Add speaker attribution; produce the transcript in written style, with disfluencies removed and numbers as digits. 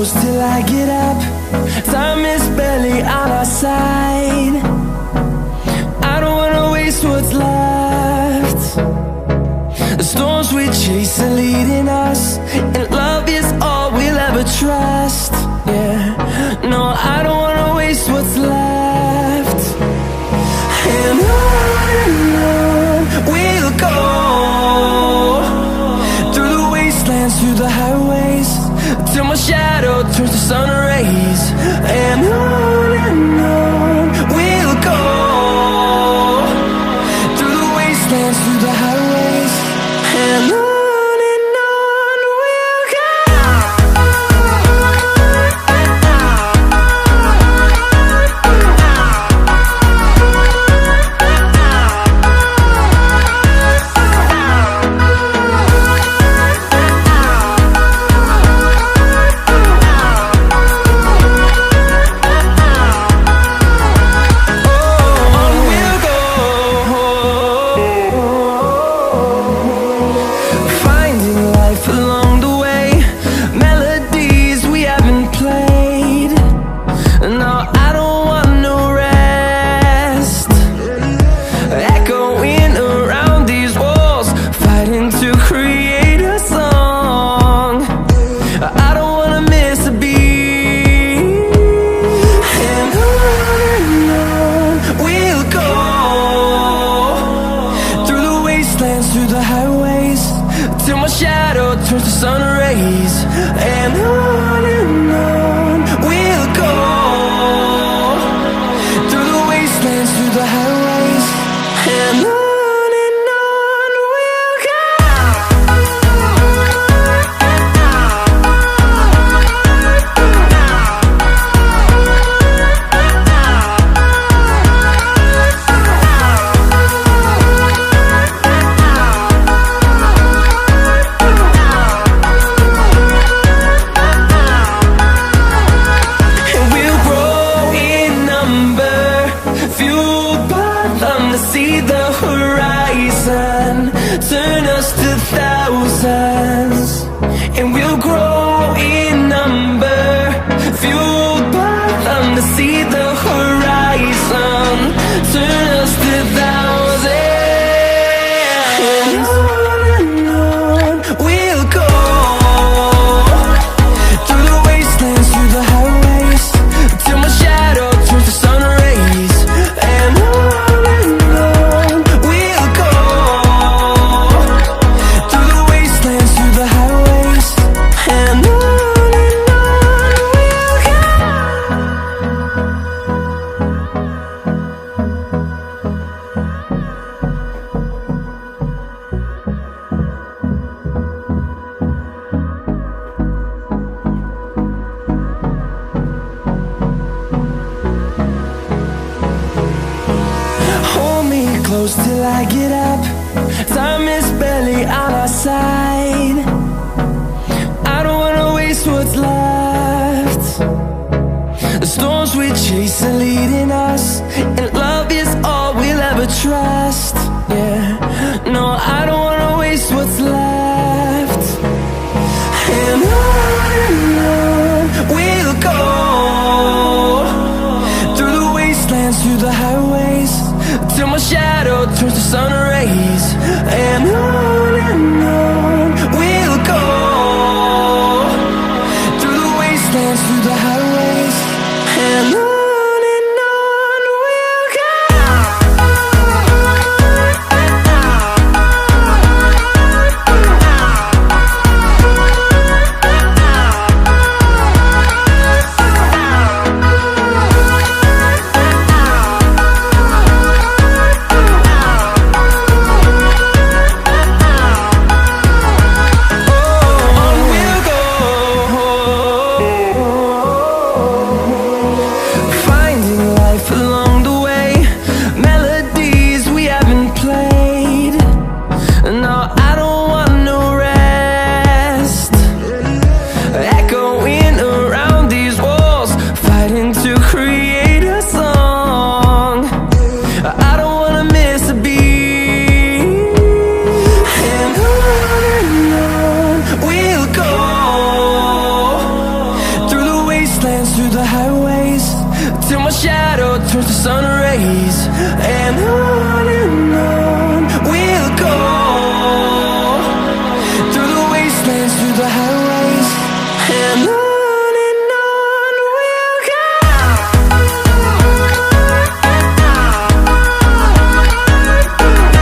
Speaker 1: close till I get up. Time is barely on our side. I don't wanna waste what's left. The storms we chase are leading us, and love is all we'll ever trust. Yeah, no, I don't wanna waste what's left. And on we'll go, through the wastelands, through the highways, till my shadow turns to sun rays. And on we'll go, through the wastelands, through the highways, and on we'll go. Through the highways, till my shadow turns to sun rays. And on we'll go, through the wastelands, through the highways, and on we'll go. See the horizon turn us to thousands, and we'll grow in number, fueled by them. To see the horizon turn us to thousands, and on we'll go, through the wastelands, through the highways, till my shadow turns to sun rays. And close till I get up. Time is barely on our side. I don't wanna waste what's left. The storms we chase are leading us, and love is all we'll ever trust. Yeah, no, I don't wanna waste what's left. And on we'll go, through the wastelands, through the highways, till my shadow turns to sun rays. And on we'll go, through the wastelands, through the highways, and on. days, and